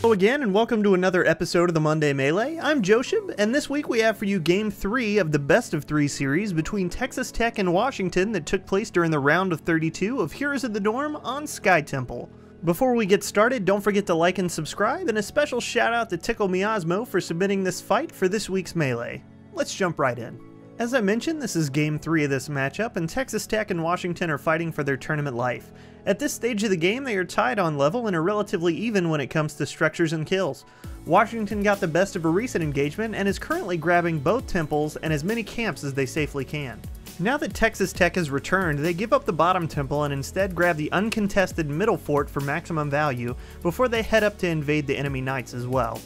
Hello again, and welcome to another episode of the Monday Melee. I'm Josheb, and this week we have for you Game 3 of the Best of 3 series between Texas Tech and Washington that took place during the round of 32 of Heroes of the Dorm on Sky Temple. Before we get started, don't forget to like and subscribe, and a special shout out to Tickle Me Osmo for submitting this fight for this week's Melee. Let's jump right in. As I mentioned, this is Game 3 of this matchup, and Texas Tech and Washington are fighting for their tournament life. At this stage of the game, they are tied on level and are relatively even when it comes to structures and kills. Washington got the best of a recent engagement and is currently grabbing both temples and as many camps as they safely can. Now that Texas Tech has returned, they give up the bottom temple and instead grab the uncontested middle fort for maximum value before they head up to invade the enemy knights as well.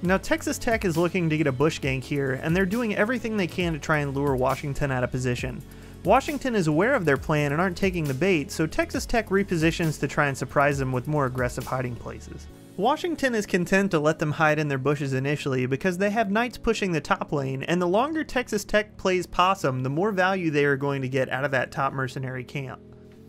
Now Texas Tech is looking to get a bush gank here, and they're doing everything they can to try and lure Washington out of position. Washington is aware of their plan and aren't taking the bait, so Texas Tech repositions to try and surprise them with more aggressive hiding places. Washington is content to let them hide in their bushes initially because they have knights pushing the top lane, and the longer Texas Tech plays possum, the more value they are going to get out of that top mercenary camp.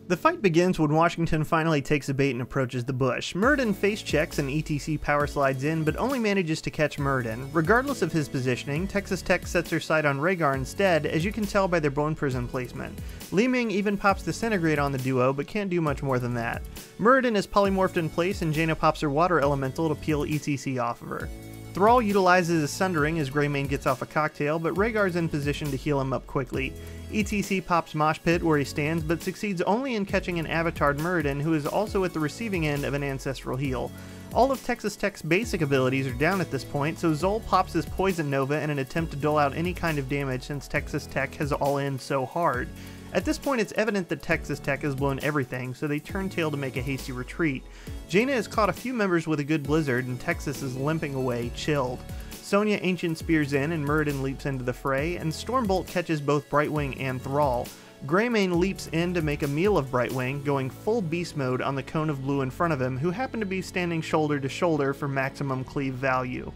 The fight begins when Washington finally takes a bait and approaches the bush. Muradin face checks and ETC power slides in, but only manages to catch Muradin. Regardless of his positioning, Texas Tech sets her sight on Rhaegar instead, as you can tell by their bone prison placement. Li Ming even pops Disintegrate on the duo, but can't do much more than that. Muradin is polymorphed in place, and Jaina pops her water elemental to peel ETC off of her. Thrall utilizes his Sundering as Greymane gets off a cocktail, but Rhaegar's in position to heal him up quickly. ETC pops Mosh Pit where he stands, but succeeds only in catching an avatared Muradin, who is also at the receiving end of an ancestral heal. All of Texas Tech's basic abilities are down at this point, so Zol pops his Poison Nova in an attempt to dole out any kind of damage since Texas Tech has all in so hard. At this point, it's evident that Texas Tech has blown everything, so they turn tail to make a hasty retreat. Jaina has caught a few members with a good blizzard, and Texas is limping away, chilled. Sonya Ancient spears in, and Muradin leaps into the fray, and Stormbolt catches both Brightwing and Thrall. Greymane leaps in to make a meal of Brightwing, going full beast mode on the cone of blue in front of him, who happen to be standing shoulder to shoulder for maximum cleave value.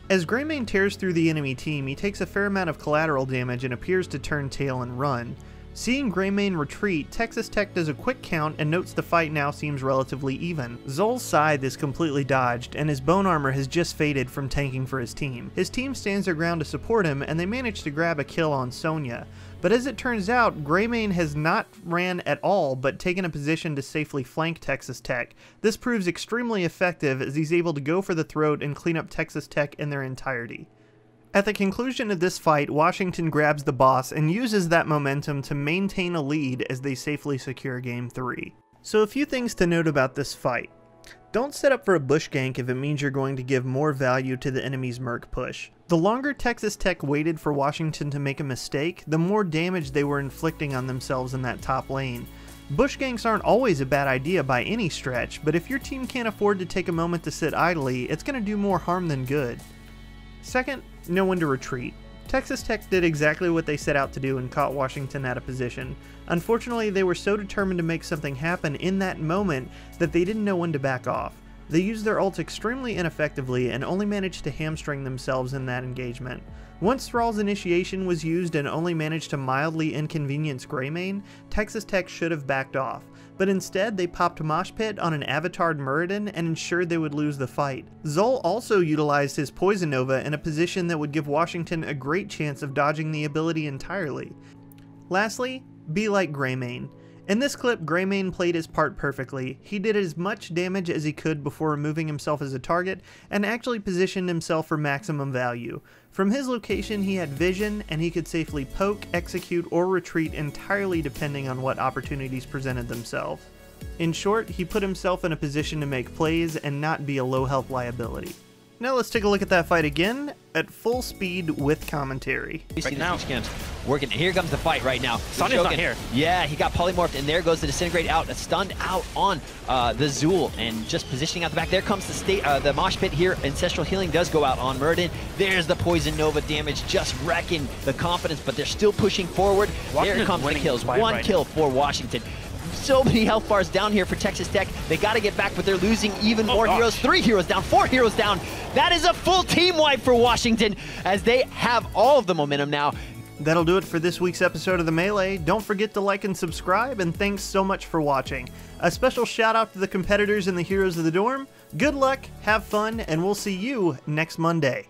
As Greymane tears through the enemy team, he takes a fair amount of collateral damage and appears to turn tail and run. Seeing Greymane retreat, Texas Tech does a quick count and notes the fight now seems relatively even. Zol's scythe is completely dodged, and his bone armor has just faded from tanking for his team. His team stands their ground to support him, and they manage to grab a kill on Sonya. But as it turns out, Greymane has not ran at all, but taken a position to safely flank Texas Tech. This proves extremely effective as he's able to go for the throat and clean up Texas Tech in their entirety. At the conclusion of this fight, Washington grabs the boss and uses that momentum to maintain a lead as they safely secure Game 3. So a few things to note about this fight. Don't set up for a bush gank if it means you're going to give more value to the enemy's merc push. The longer Texas Tech waited for Washington to make a mistake, the more damage they were inflicting on themselves in that top lane. Bush ganks aren't always a bad idea by any stretch, but if your team can't afford to take a moment to sit idly, it's going to do more harm than good. Second, know when to retreat. Texas Tech did exactly what they set out to do and caught Washington out of position. Unfortunately, they were so determined to make something happen in that moment that they didn't know when to back off. They used their ult extremely ineffectively and only managed to hamstring themselves in that engagement. Once Thrall's initiation was used and only managed to mildly inconvenience Greymane, Texas Tech should have backed off, but instead they popped Mosh Pit on an avatared Muradin and ensured they would lose the fight. Zol also utilized his Poison Nova in a position that would give Washington a great chance of dodging the ability entirely. Lastly, be like Greymane. In this clip, Greymane played his part perfectly. He did as much damage as he could before removing himself as a target, and actually positioned himself for maximum value. From his location, he had vision, and he could safely poke, execute, or retreat entirely depending on what opportunities presented themselves. In short, he put himself in a position to make plays and not be a low health liability. Now let's take a look at that fight again, at full speed with commentary. Right now, working. Here comes the fight right now. Sonya's not here. Yeah, he got polymorphed, and there goes the Disintegrate out, stunned out on the Zool, and just positioning out the back. There comes the Mosh Pit here. Ancestral Healing does go out on Muradin. There's the Poison Nova damage, just wrecking the confidence, but they're still pushing forward. There comes the kills. One kill for Washington. So many health bars down here for Texas Tech. They got to get back, but they're losing even more heroes. 3 heroes down, 4 heroes down. That is a full team wipe for Washington as they have all of the momentum now. That'll do it for this week's episode of the Melee. Don't forget to like and subscribe, and thanks so much for watching. A special shout out to the competitors and the heroes of the dorm. Good luck, have fun, and we'll see you next Monday.